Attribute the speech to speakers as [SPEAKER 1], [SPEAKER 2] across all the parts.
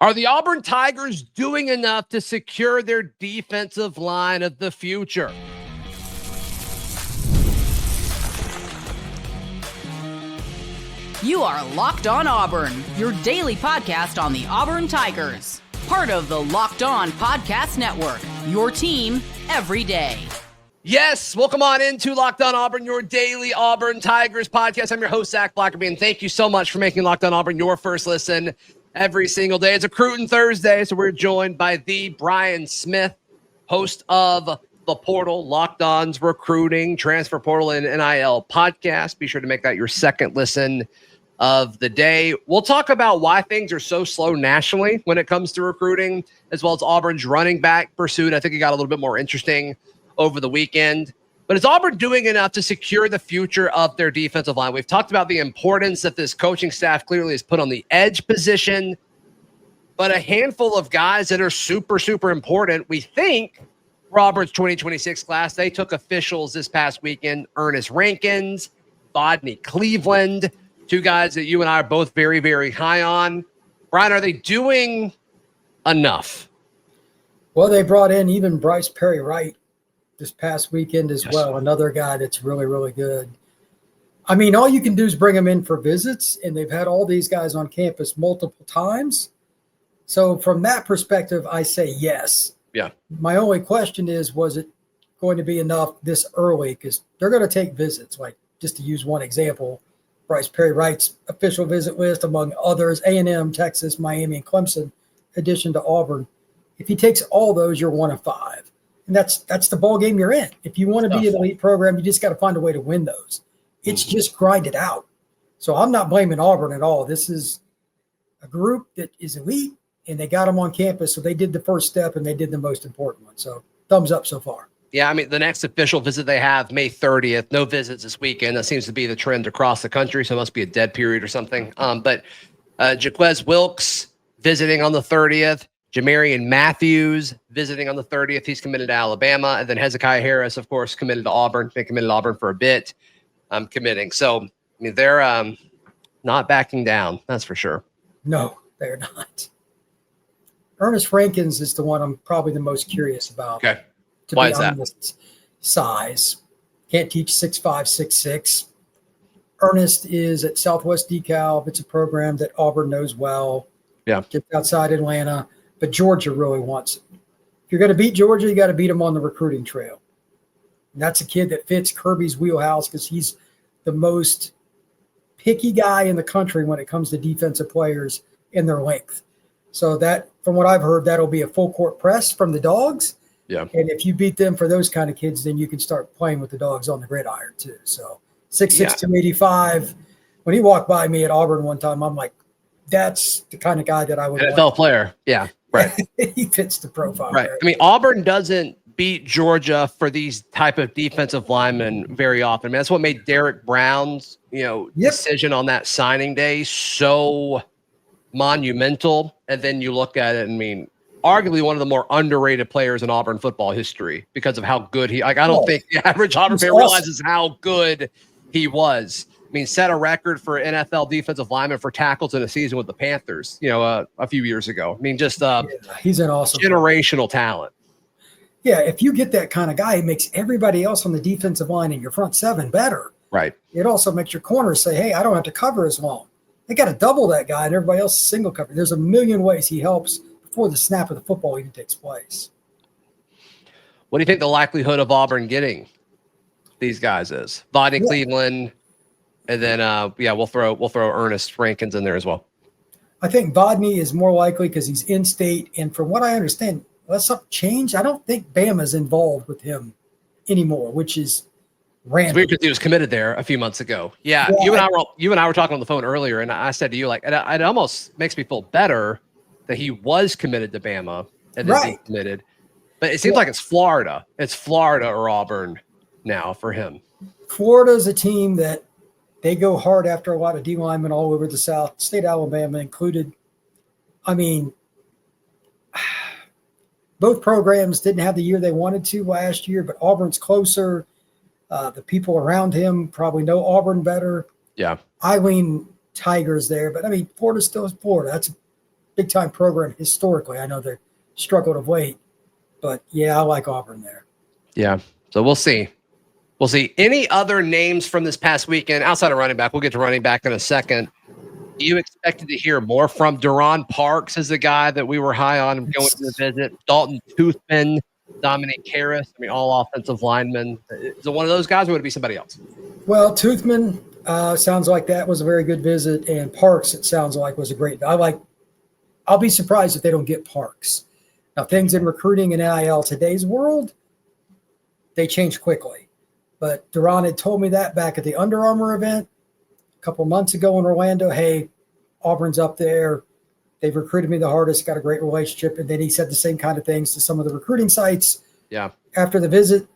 [SPEAKER 1] Are the Auburn Tigers doing enough to secure their defensive line of the future?
[SPEAKER 2] You are Locked On Auburn, your daily podcast on the Auburn Tigers. Part of the Locked On Podcast Network, your team every day.
[SPEAKER 1] Yes, welcome on into Locked On Auburn, your daily Auburn Tigers podcast. I'm your host, Zac Blackerby, and thank you so much for making Locked On Auburn your first listen every single day. It's Recruiting Thursday, so we're joined by the Brian Smith, host of The Portal, Locked On's Recruiting, Transfer Portal, and NIL podcast. Be sure to make that your second listen of the day. We'll talk about why things are so slow nationally when it comes to recruiting, as well as Auburn's running back pursuit. I think it got a little bit more interesting over the weekend. But is Auburn doing enough to secure the future of their defensive line? We've talked about the importance that this coaching staff clearly has put on the edge position, but a handful of guys that are super, super important. We think for Auburn's 2026 class, they took officials this past weekend. Ernest Rankins, Bodney Cleveland, two guys that you and I are both very, very high on. Brian, are they doing enough?
[SPEAKER 3] Well, they brought in even Bryce Perry-Wright this past weekend as well, another guy that's really, really good. I mean, all you can do is bring them in for visits, and they've had all these guys on campus multiple times. So from that perspective, I say yes.
[SPEAKER 1] Yeah.
[SPEAKER 3] My only question is, was it going to be enough this early? Because they're going to take visits, like just to use one example, Bryce Perry-Wright's official visit list, among others, A&M, Texas, Miami, and Clemson, addition to Auburn. If he takes all those, you're 1 of 5. And that's the ball game you're in. If you want to be an elite program, you just got to find a way to win those. It's just grind it out. So I'm not blaming Auburn at all. This is a group that is elite, and they got them on campus. So they did the first step, and they did the most important one. So thumbs up so far.
[SPEAKER 1] Yeah, I mean, the next official visit they have, May 30th. No visits this weekend. That seems to be the trend across the country, so it must be a dead period or something. But Jaquez Wilkes visiting on the 30th. Jamarian Matthews visiting on the 30th. He's committed to Alabama. And then Hezekiah Harris, of course, committed to Auburn. Been committed to Auburn for a bit. Committing. So, I mean, they're not backing down. That's for sure.
[SPEAKER 3] No, they're not. Ernest Rankins is the one I'm probably the most curious about.
[SPEAKER 1] Okay.
[SPEAKER 3] Why is that? Size. Can't teach 6'5", 6'6". Ernest is at Southwest DeKalb. It's a program that Auburn knows well.
[SPEAKER 1] Yeah.
[SPEAKER 3] Gets outside Atlanta. But Georgia really wants it. If you're going to beat Georgia, you got to beat them on the recruiting trail. And that's a kid that fits Kirby's wheelhouse because he's the most picky guy in the country when it comes to defensive players and their length. So that, from what I've heard, that'll be a full court press from the Dogs.
[SPEAKER 1] Yeah.
[SPEAKER 3] And if you beat them for those kind of kids, then you can start playing with the Dogs on the gridiron too. So 6'6", 285. When he walked by me at Auburn one time, I'm like, that's the kind of guy that I would
[SPEAKER 1] NFL player. Yeah. Right.
[SPEAKER 3] He fits the profile.
[SPEAKER 1] Right. I mean, Auburn doesn't beat Georgia for these type of defensive linemen very often. I mean, that's what made Derrek Brown's, decision on that signing day so monumental. And then you look at it, and I mean, arguably one of the more underrated players in Auburn football history because of how good I don't think the average Auburn fan realizes how good he was. I mean, set a record for NFL defensive lineman for tackles in a season with the Panthers, a few years ago. I mean, just
[SPEAKER 3] he's an awesome
[SPEAKER 1] generational talent.
[SPEAKER 3] Yeah, if you get that kind of guy, it makes everybody else on the defensive line in your front seven better.
[SPEAKER 1] Right.
[SPEAKER 3] It also makes your corners say, hey, I don't have to cover as long. They got to double that guy, and everybody else is single cover. There's a million ways he helps before the snap of the football even takes place.
[SPEAKER 1] What do you think the likelihood of Auburn getting these guys is? Bodney Cleveland. And then, we'll throw Ernest Rankins in there as well.
[SPEAKER 3] I think Bodney is more likely because he's in-state. And from what I understand, unless something changed, I don't think Bama's involved with him anymore, which is random.
[SPEAKER 1] It's weird because he was committed there a few months ago. Yeah, you and I were talking on the phone earlier, and I said to you, like, it almost makes me feel better that he was committed to Bama and then decommitted. But it seems like it's Florida. It's Florida or Auburn now for him.
[SPEAKER 3] Florida's a team that they go hard after a lot of D linemen all over the South, State Alabama included. I mean, both programs didn't have the year they wanted to last year, but Auburn's closer. The people around him probably know Auburn better.
[SPEAKER 1] Yeah.
[SPEAKER 3] I lean Tigers there, but I mean, Florida's still Florida. That's big time program historically. I know they struggled of late, but yeah, I like Auburn there.
[SPEAKER 1] Yeah. So we'll see. We'll see. Any other names from this past weekend outside of running back? We'll get to running back in a second. You expected to hear more from Deron Parks as the guy that we were high on going to the visit. Dalton Toothman, Dominic Harris. I mean, all offensive linemen. Is it one of those guys or would it be somebody else?
[SPEAKER 3] Well, Toothman sounds like that was a very good visit, and Parks, it sounds like, was a great. I'll be surprised if they don't get Parks. Now, things in recruiting and NIL today's world, they change quickly. But Deron had told me that back at the Under Armour event a couple months ago in Orlando. Hey, Auburn's up there. They've recruited me the hardest, got a great relationship. And then he said the same kind of things to some of the recruiting sites.
[SPEAKER 1] Yeah.
[SPEAKER 3] After the visit,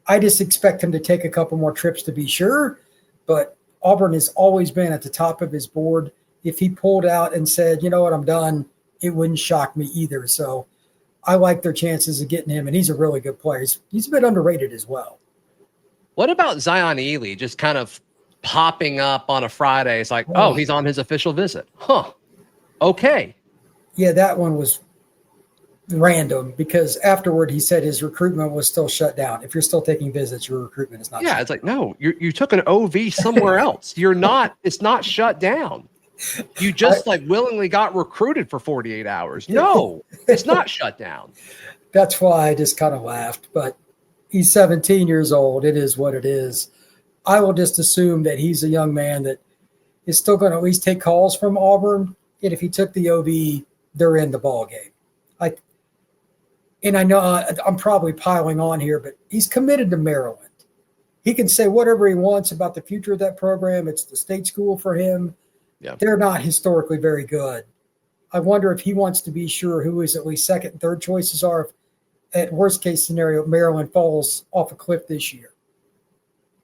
[SPEAKER 3] I just expect him to take a couple more trips to be sure. But Auburn has always been at the top of his board. If he pulled out and said, you know what, I'm done, it wouldn't shock me either. So I like their chances of getting him, and he's a really good player. He's a bit underrated as well.
[SPEAKER 1] What about Zion Ely just kind of popping up on a Friday? It's like, oh, he's on his official visit. Huh. Okay.
[SPEAKER 3] Yeah, that one was random because afterward he said his recruitment was still shut down. If you're still taking visits, your recruitment is not.
[SPEAKER 1] Yeah, it's like, no, you took an OV somewhere else. You're not. It's not shut down. You just willingly got recruited for 48 hours. No, it's not shut down.
[SPEAKER 3] That's why I just kind of laughed. But he's 17 years old. It is what it is. I will just assume that he's a young man that is still going to at least take calls from Auburn. And if he took the OV, they're in the ball game. And I know I'm probably piling on here, but he's committed to Maryland. He can say whatever he wants about the future of that program. It's the state school for him.
[SPEAKER 1] Yeah.
[SPEAKER 3] They're not historically very good. I wonder if he wants to be sure who his at least second and third choices are. If, at worst case scenario, Maryland falls off a cliff this year.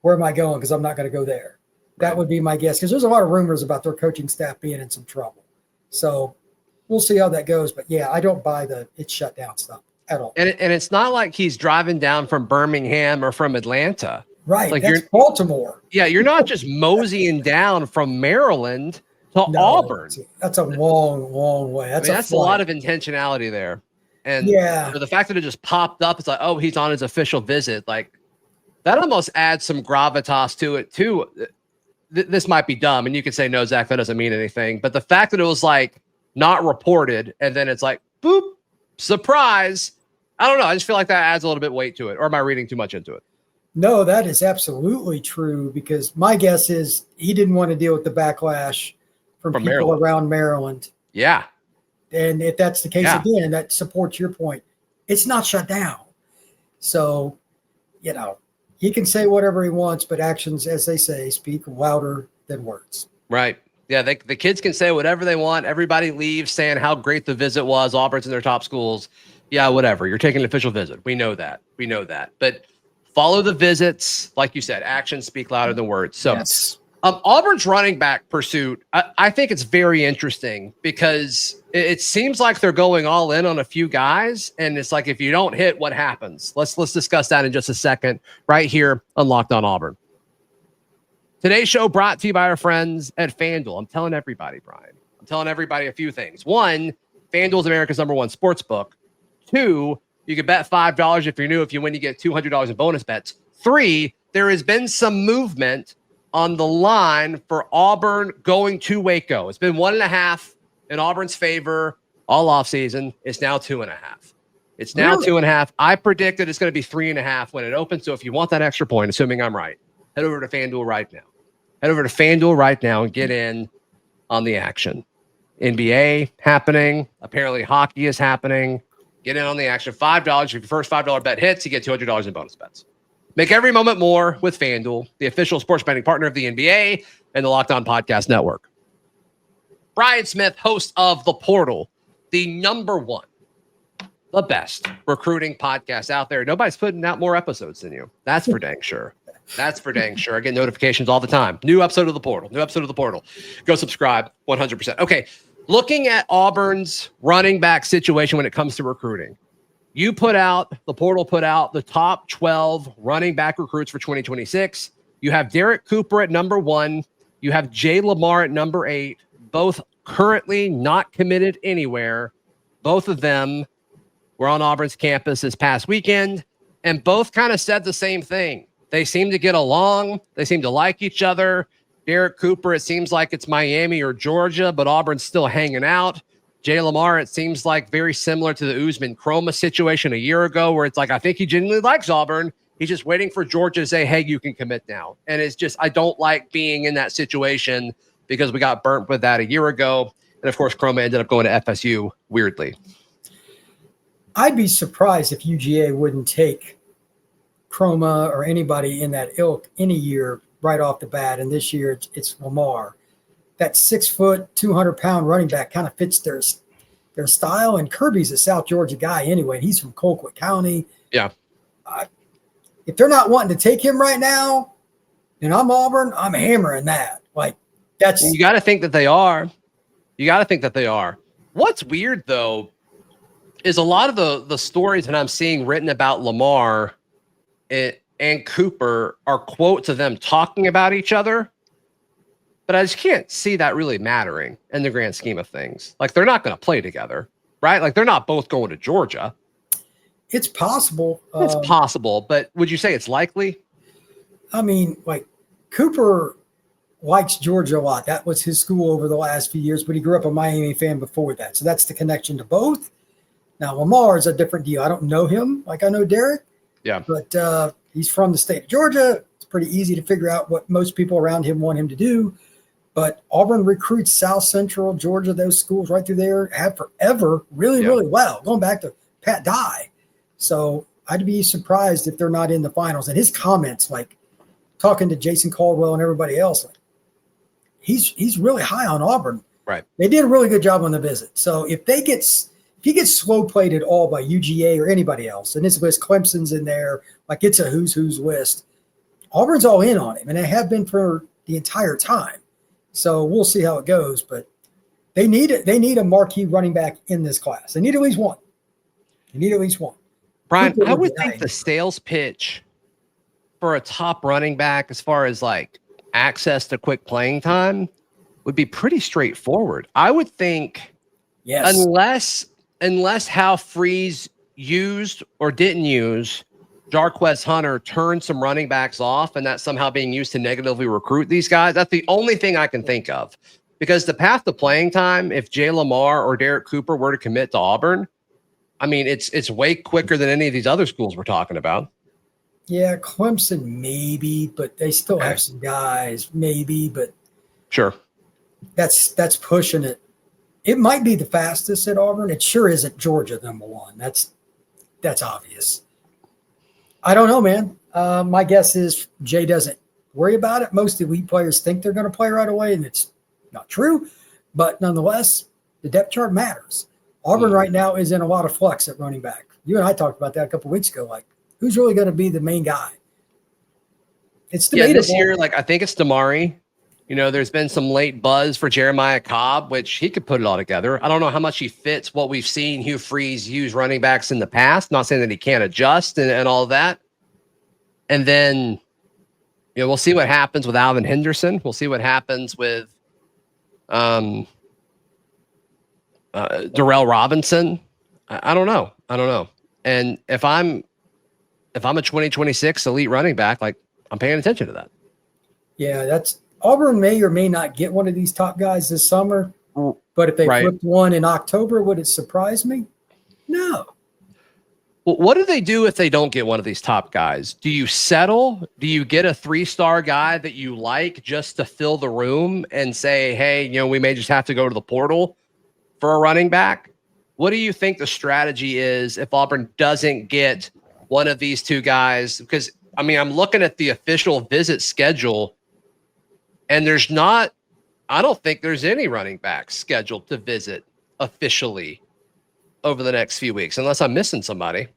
[SPEAKER 3] Where am I going? Because I'm not going to go there. That would be my guess. Because there's a lot of rumors about their coaching staff being in some trouble. So we'll see how that goes. But yeah, I don't buy the it's shut down stuff at all.
[SPEAKER 1] And it's not like he's driving down from Birmingham or from Atlanta.
[SPEAKER 3] Right.
[SPEAKER 1] Like
[SPEAKER 3] that's Baltimore.
[SPEAKER 1] Yeah, you're not just moseying down from Maryland to Auburn.
[SPEAKER 3] That's a long, long way. That's
[SPEAKER 1] a lot of intentionality there. And the fact that it just popped up, it's like, oh, he's on his official visit. Like, that almost adds some gravitas to it, too. This might be dumb, and you could say, no, Zach, that doesn't mean anything. But the fact that it was, not reported, and then it's like, boop, surprise. I don't know. I just feel like that adds a little bit weight to it. Or am I reading too much into it?
[SPEAKER 3] No, that is absolutely true, because my guess is he didn't want to deal with the backlash from people
[SPEAKER 1] Maryland.
[SPEAKER 3] Around Maryland.
[SPEAKER 1] Yeah.
[SPEAKER 3] And if that's the case, again, that supports your point. It's not shut down. So, he can say whatever he wants, but actions, as they say, speak louder than words.
[SPEAKER 1] Right. Yeah, the kids can say whatever they want. Everybody leaves saying how great the visit was. Auburn's in their top schools. Yeah, whatever. You're taking an official visit. We know that. But follow the visits. Like you said, actions speak louder than words. So
[SPEAKER 3] yes.
[SPEAKER 1] Auburn's running back pursuit, I think it's very interesting because it seems like they're going all in on a few guys. And it's like, if you don't hit, what happens? Let's discuss that in just a second right here on Locked On Auburn. Today's show brought to you by our friends at FanDuel. I'm telling everybody, Brian. I'm telling everybody a few things. One, FanDuel is America's #1 sports book. Two, you can bet $5 if you're new. If you win, you get $200 in bonus bets. Three, there has been some movement on the line for Auburn going to Waco. It's been 1.5 in Auburn's favor all offseason. It's now 2.5. It's now 2.5. I predicted it's going to be 3.5 when it opens. So if you want that extra point, assuming I'm right, head over to FanDuel right now. Head over to FanDuel right now and get in on the action. NBA happening. Apparently hockey is happening. Get in on the action. $5. If your first $5 bet hits, you get $200 in bonus bets. Make every moment more with FanDuel, the official sports betting partner of the NBA and the Locked On Podcast Network. Brian Smith, host of The Portal, the #1, the best recruiting podcast out there. Nobody's putting out more episodes than you. That's for dang sure. That's for dang sure. I get notifications all the time. New episode of The Portal. Go subscribe 100%. Okay, looking at Auburn's running back situation when it comes to recruiting. The Portal put out the top 12 running back recruits for 2026. You have Derrek Cooper at #1. You have Lamar at #8, both currently not committed anywhere. Both of them were on Auburn's campus this past weekend, and both kind of said the same thing. They seem to get along. They seem to like each other. Derrek Cooper, it seems like it's Miami or Georgia, but Auburn's still hanging out. Jay Lamar, it seems like very similar to the Usman-Chroma situation a year ago, where it's like, I think he genuinely likes Auburn. He's just waiting for Georgia to say, hey, you can commit now. And it's just, I don't like being in that situation because we got burnt with that a year ago. And of course, Chroma ended up going to FSU weirdly.
[SPEAKER 3] I'd be surprised if UGA wouldn't take Chroma or anybody in that ilk any year right off the bat. And this year it's Lamar. That 6 foot, 200-pound running back kind of fits their style. And Kirby's a South Georgia guy anyway. He's from Colquitt County.
[SPEAKER 1] Yeah.
[SPEAKER 3] If they're not wanting to take him right now, and I'm Auburn, I'm hammering that. Like, that's.
[SPEAKER 1] You got to think that they are. What's weird, though, is a lot of the stories that I'm seeing written about Lamar and Cooper are quotes of them talking about each other. But I just can't see that really mattering in the grand scheme of things. Like, they're not going to play together, right? Like, they're not both going to Georgia.
[SPEAKER 3] It's possible.
[SPEAKER 1] It's possible, but would you say it's likely?
[SPEAKER 3] I mean, like, Cooper likes Georgia a lot. That was his school over the last few years, but he grew up a Miami fan before that. So that's the connection to both. Now, Lamar is a different deal. I don't know him like I know Derrek.
[SPEAKER 1] Yeah.
[SPEAKER 3] But he's from the state of Georgia. It's pretty easy to figure out what most people around him want him to do. But Auburn recruits South Central Georgia, those schools right through there, have forever really well, going back to Pat Dye. So I'd be surprised if they're not in the finals. And his comments, like talking to Jason Caldwell and everybody else, like, he's really high on Auburn.
[SPEAKER 1] Right.
[SPEAKER 3] They did a really good job on the visit. So if he gets slow played at all by UGA or anybody else, and his list, Clemson's in there, like it's a who's list, Auburn's all in on him, and they have been for the entire time. So we'll see how it goes, but they need a marquee running back in this class. They need at least one.
[SPEAKER 1] Brian, I would think the sales pitch for a top running back, as far as like access to quick playing time, would be pretty straightforward. I would think,
[SPEAKER 3] yes,
[SPEAKER 1] unless Hal Freeze used or didn't use Jarquez Hunter turned some running backs off, and that's somehow being used to negatively recruit these guys. That's the only thing I can think of. Because the path to playing time, if Jay Lamar or Derrek Cooper were to commit to Auburn, I mean, it's way quicker than any of these other schools we're talking about.
[SPEAKER 3] Yeah, Clemson maybe, but they still have some guys maybe, but
[SPEAKER 1] sure,
[SPEAKER 3] that's pushing it. It might be the fastest at Auburn. It sure isn't Georgia #1. That's obvious. I don't know, man. My guess is Jay doesn't worry about it. Most elite players think they're going to play right away, and it's not true. But nonetheless, the depth chart matters. Auburn right now is in a lot of flux at running back. You and I talked about that a couple of weeks ago. Like, who's really going to be the main guy? It's debatable.
[SPEAKER 1] Yeah, this year, like, I think it's Damari. You know, there's been some late buzz for Jeremiah Cobb, which he could put it all together. I don't know how much he fits what we've seen Hugh Freeze use running backs in the past. Not saying that he can't adjust and all of that. And then, you know, we'll see what happens with Alvin Henderson. We'll see what happens with Darrell Robinson. I don't know. And if I'm a 2026 elite running back, like, I'm paying attention to that.
[SPEAKER 3] Yeah, Auburn may or may not get one of these top guys this summer, but if they flipped one in October, would it surprise me? No.
[SPEAKER 1] Well, what do they do if they don't get one of these top guys? Do you settle? Do you get a 3-star guy that you like just to fill the room and say, hey, you know, we may just have to go to the portal for a running back? What do you think the strategy is if Auburn doesn't get one of these two guys? Because, I mean, I'm looking at the official visit schedule, and I don't think there's any running backs scheduled to visit officially over the next few weeks, unless I'm missing somebody.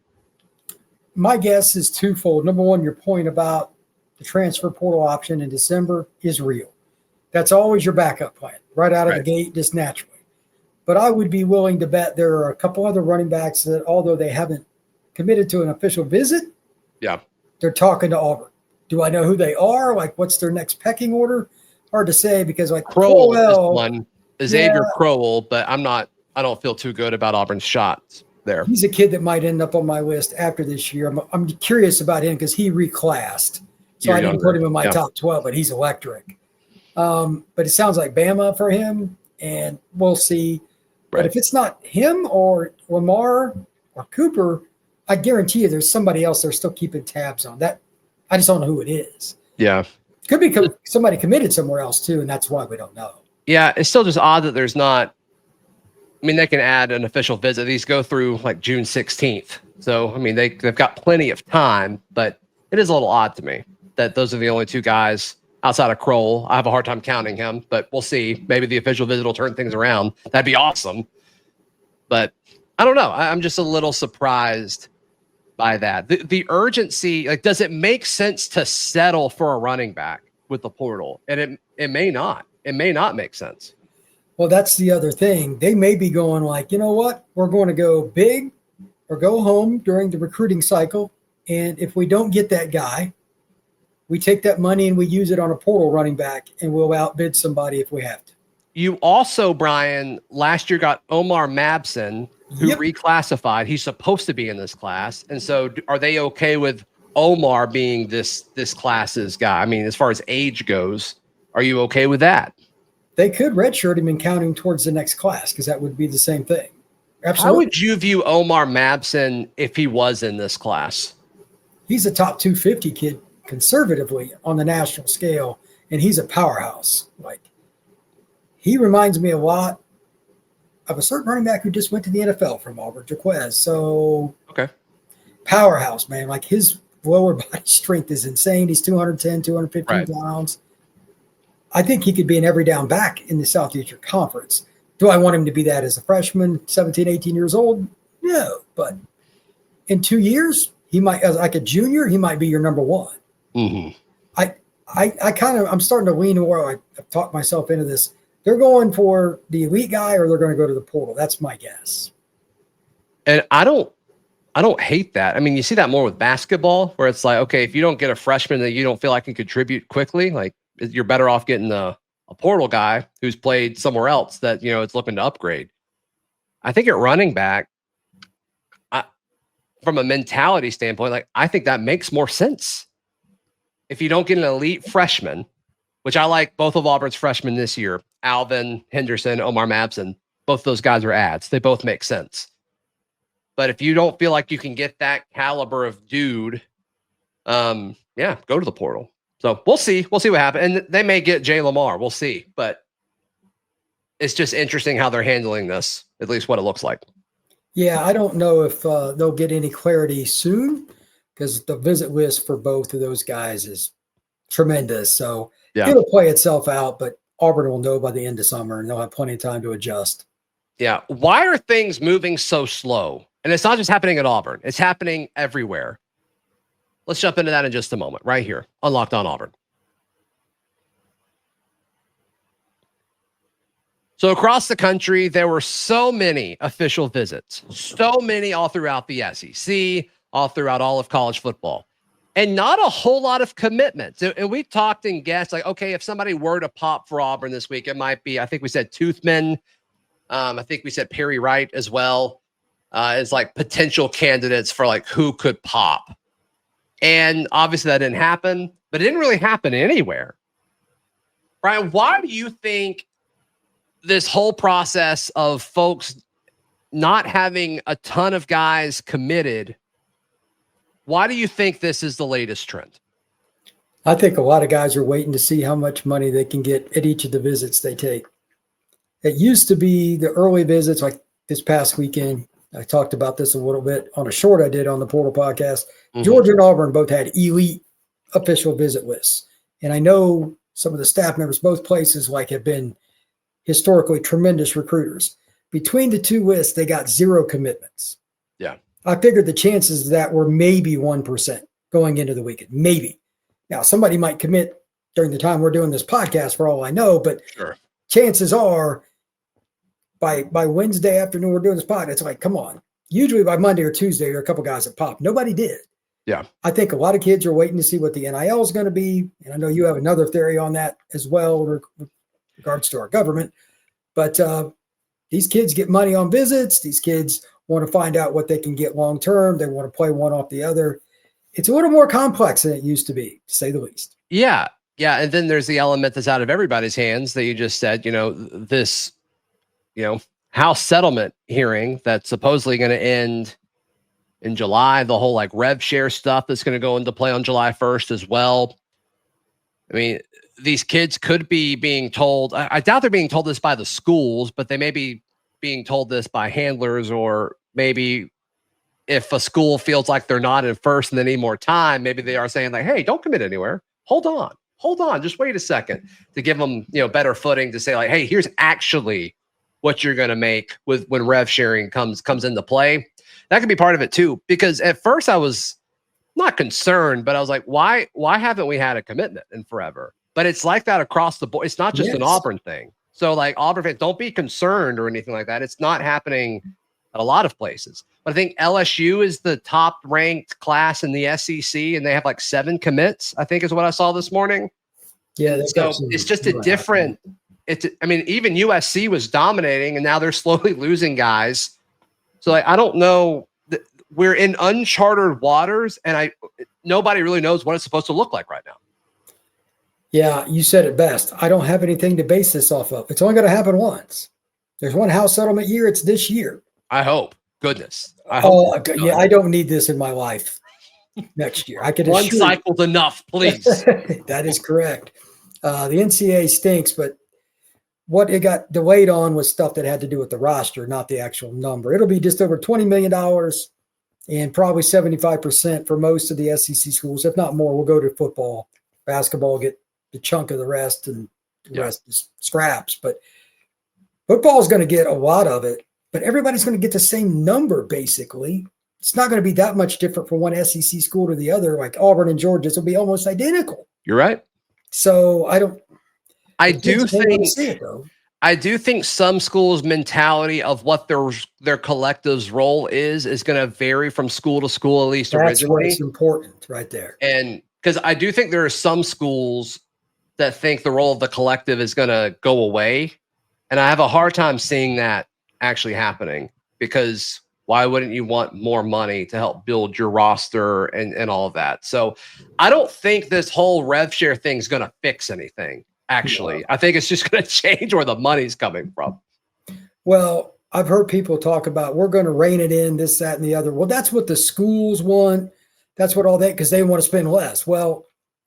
[SPEAKER 3] My guess is twofold. Number one, your point about the transfer portal option in December is real. That's always your backup plan, right out of the gate, just naturally. But I would be willing to bet there are a couple other running backs that, although they haven't committed to an official visit, they're talking to Auburn. Do I know who they are? Like, what's their next pecking order? Hard to say, because like
[SPEAKER 1] Crowell is one Xavier Crowell, but I don't feel too good about Auburn's shots there.
[SPEAKER 3] He's a kid that might end up on my list after this year. I'm curious about him because he reclassed. So I didn't put him in my top 12, but he's electric. But it sounds like Bama for him, and we'll see. But if it's not him or Lamar or Cooper, I guarantee you there's somebody else they're still keeping tabs on. That I just don't know who it is.
[SPEAKER 1] Yeah.
[SPEAKER 3] Could be somebody committed somewhere else too, and that's why we don't know.
[SPEAKER 1] Yeah, it's still just odd that there's not. I mean, they can add an official visit. These go through like June 16th. So, I mean, they've got plenty of time, but it is a little odd to me that those are the only two guys outside of Kroll. I have a hard time counting him, but we'll see. Maybe the official visit will turn things around. That'd be awesome. But I don't know. I'm just a little surprised by that. The urgency, like, does it make sense to settle for a running back with the portal? And it may not. It may not make sense.
[SPEAKER 3] Well, that's the other thing. They may be going like, you know what? We're going to go big or go home during the recruiting cycle. And if we don't get that guy, we take that money and we use it on a portal running back, and we'll outbid somebody if we have to.
[SPEAKER 1] You also, Brian, last year got Omar Mabson, who reclassified. He's supposed to be in this class. And so are they okay with Omar being this class's guy? I mean, as far as age goes, are you okay with that?
[SPEAKER 3] They could redshirt him and count him towards the next class because that would be the same thing. Absolutely.
[SPEAKER 1] How would you view Omar Mabson if he was in this class?
[SPEAKER 3] He's a top 250 kid conservatively on the national scale, and he's a powerhouse. Like, he reminds me a lot of a certain running back who just went to the NFL from Auburn, Jaquez. So, powerhouse, man. Like, his lower body strength is insane. He's 210, 215 pounds. I think he could be an every down back in the Southeastern Conference. Do I want him to be that as a freshman, 17, 18 years old? No. But in 2 years, he might, as like a junior, he might be your number one.
[SPEAKER 1] Mm-hmm.
[SPEAKER 3] I'm starting to lean more. I've talked myself into this. They're going for the elite guy, or they're going to go to the portal. That's my guess.
[SPEAKER 1] And I don't hate that. I mean, you see that more with basketball, where it's like, okay, if you don't get a freshman that you don't feel like can contribute quickly, like, you're better off getting a portal guy who's played somewhere else that, you know, it's looking to upgrade. I think at running back, from a mentality standpoint, like, I think that makes more sense. If you don't get an elite freshman, which I like both of Auburn's freshmen this year, Alvin Henderson, Omar Mabson, both those guys are ads. They both make sense. But if you don't feel like you can get that caliber of dude, go to the portal. So we'll see. We'll see what happens. And they may get Jay Lamar. We'll see. But it's just interesting how they're handling this, at least what it looks like.
[SPEAKER 3] Yeah, I don't know if they'll get any clarity soon, because the visit list for both of those guys is tremendous. So it'll play itself out, but Auburn will know by the end of summer, and they'll have plenty of time to adjust. Yeah.
[SPEAKER 1] Why are things moving so slow? And it's not just happening at Auburn. It's happening everywhere. Let's jump into that in just a moment, right here on Locked On Auburn. So across the country, there were so many official visits, so many all throughout the SEC, all throughout all of college football, and not a whole lot of commitments. And we talked and guessed, like, okay, if somebody were to pop for Auburn this week, it might be, I think we said Toothman. I think we said Perry-Wright as well, as like potential candidates for like who could pop. And obviously that didn't happen, but it didn't really happen anywhere. Brian, why do you think this whole process of folks not having a ton of guys committed, why do you think this is the latest trend?
[SPEAKER 3] I think a lot of guys are waiting to see how much money they can get at each of the visits they take. It used to be the early visits, like this past weekend. I talked about this a little bit on a short I did on the Portal podcast. Mm-hmm. Georgia and Auburn both had elite official visit lists. And I know some of the staff members, both places, like, have been historically tremendous recruiters. Between the two lists, they got zero commitments.
[SPEAKER 1] Yeah.
[SPEAKER 3] I figured the chances of that were maybe 1% going into the weekend. Maybe. Now, somebody might commit during the time we're doing this podcast for all I know, but chances are by Wednesday afternoon we're doing this podcast, it's like, come on. Usually by Monday or Tuesday, there are a couple guys that pop. Nobody did.
[SPEAKER 1] Yeah.
[SPEAKER 3] I think a lot of kids are waiting to see what the NIL is going to be. And I know you have another theory on that as well with regards to our government. But these kids get money on visits. These kids want to find out what they can get long term. They want to play one off the other. It's a little more complex than it used to be, to say the least.
[SPEAKER 1] Yeah. Yeah. And then there's the element that's out of everybody's hands that you just said, this, house settlement hearing that's supposedly going to end in July, the whole like rev share stuff that's going to go into play on July 1st as well. I mean, these kids could be being told, I doubt they're being told this by the schools, but they may be being told this by handlers, or maybe if a school feels like they're not in first and they need more time, maybe they are saying like, hey, don't commit anywhere. Hold on. Just wait a second, to give them, better footing to say like, hey, here's actually what you're going to make with when rev sharing comes into play. That could be part of it too, because at first I was not concerned, but I was like, why haven't we had a commitment in forever? But it's like that across the board. It's not just an Auburn thing. So like Auburn fans, don't be concerned or anything like that. It's not happening at a lot of places. But I think LSU is the top ranked class in the SEC, and they have like 7 commits, I think is what I saw this morning.
[SPEAKER 3] Yeah.
[SPEAKER 1] So it's just a different, even USC was dominating and now they're slowly losing guys. So like, I don't know. We're in uncharted waters, and nobody really knows what it's supposed to look like right now.
[SPEAKER 3] Yeah, you said it best. I don't have anything to base this off of. It's only going to happen once. There's one house settlement year. It's this year.
[SPEAKER 1] I hope. Goodness. I hope.
[SPEAKER 3] Yeah, I don't need this in my life next year. I could
[SPEAKER 1] one cycle's enough, please.
[SPEAKER 3] That is correct. The NCAA stinks, but what it got delayed on was stuff that had to do with the roster, not the actual number. It'll be just over $20 million and probably 75% for most of the SEC schools, if not more. We'll go to football, basketball, get the chunk of the rest, and the rest is scraps. But football is going to get a lot of it, but everybody's going to get the same number, basically. It's not going to be that much different from one SEC school to the other. Like Auburn and Georgia's will be almost identical.
[SPEAKER 1] You're right.
[SPEAKER 3] So I do
[SPEAKER 1] think some schools' mentality of what their collective's role is going to vary from school to school, at least originally.
[SPEAKER 3] That's what is important right there.
[SPEAKER 1] And because I do think there are some schools that think the role of the collective is going to go away. And I have a hard time seeing that actually happening, because why wouldn't you want more money to help build your roster and all of that? So I don't think this whole rev share thing is going to fix anything. Actually, I think it's just going to change where the money's coming from.
[SPEAKER 3] Well, I've heard people talk about we're going to rein it in, this, that, and the other. Well, that's what the schools want. That's what all that, because they want to spend less. Well,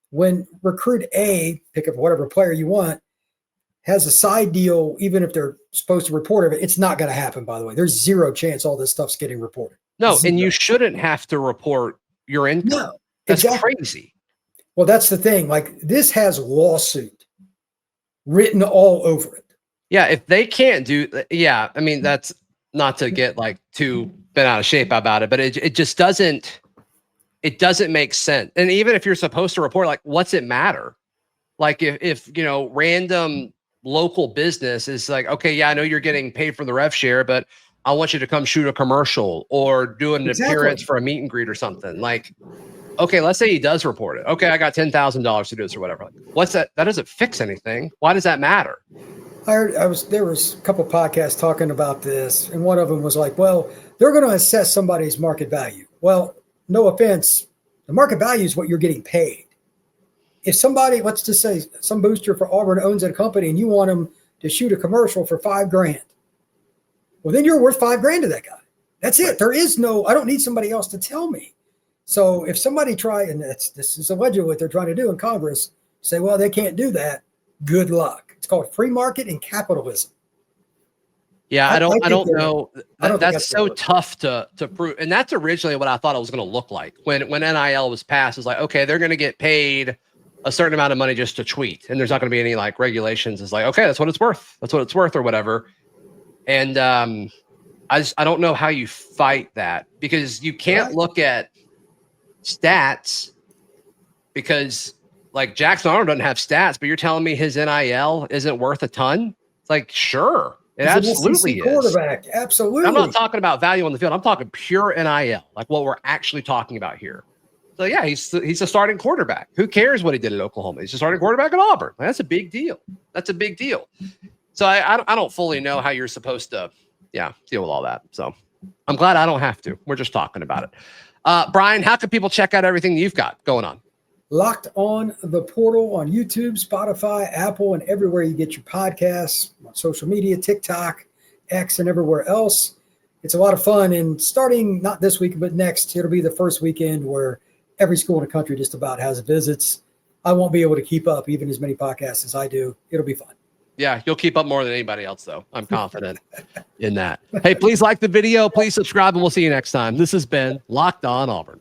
[SPEAKER 3] when recruit A, pick up whatever player you want, has a side deal, even if they're supposed to report it, it's not going to happen, by the way. There's zero chance all this stuff's getting reported.
[SPEAKER 1] No, and you shouldn't have to report your income.
[SPEAKER 3] No,
[SPEAKER 1] that's crazy.
[SPEAKER 3] Well, that's the thing. Like, this has lawsuit written all over it.
[SPEAKER 1] Yeah, if they can't do, that's not to get like too bent out of shape about it, but it just doesn't make sense. And even if you're supposed to report, like, what's it matter? Like if random local business is like, okay, yeah, I know you're getting paid for the rev share, but I want you to come shoot a commercial or do an appearance for a meet and greet or something. Like, okay, let's say he does report it. Okay, I got $10,000 to do this or whatever. Like, what's that? That doesn't fix anything. Why does that matter?
[SPEAKER 3] There was a couple podcasts talking about this, and one of them was like, well, they're going to assess somebody's market value. Well, no offense, the market value is what you're getting paid. If somebody, let's just say some booster for Auburn owns a company and you want them to shoot a commercial for $5,000, well, then you're worth $5,000 to that guy. That's it. There is no, I don't need somebody else to tell me. So if somebody and this is allegedly what they're trying to do in Congress, say, well, they can't do that. Good luck. It's called free market and capitalism.
[SPEAKER 1] Yeah, I don't know. That's so tough to prove. And that's originally what I thought it was going to look like. When NIL was passed, it's like, okay, they're going to get paid a certain amount of money just to tweet. And there's not going to be any like regulations. It's like, okay, that's what it's worth. That's what it's worth or whatever. And I don't know how you fight that, because you can't look at stats, because like Jackson Arnold doesn't have stats, but you're telling me his NIL isn't worth a ton? It's like, sure, it absolutely is.
[SPEAKER 3] Quarterback, absolutely.
[SPEAKER 1] I'm not talking about value on the field. I'm talking pure NIL, like what we're actually talking about here. So yeah, he's a starting quarterback. Who cares what he did at Oklahoma? He's a starting quarterback at Auburn. That's a big deal. So I don't fully know how you're supposed to, deal with all that. So I'm glad I don't have to. We're just talking about it. Brian, how can people check out everything you've got going on?
[SPEAKER 3] Locked On the Portal on YouTube, Spotify, Apple, and everywhere you get your podcasts, on social media, TikTok, X, and everywhere else. It's a lot of fun. And starting not this week, but next, it'll be the first weekend where every school in the country just about has visits. I won't be able to keep up even as many podcasts as I do. It'll be fun.
[SPEAKER 1] Yeah, you'll keep up more than anybody else, though. I'm confident in that. Hey, please like the video. Please subscribe, and we'll see you next time. This has been Locked On Auburn.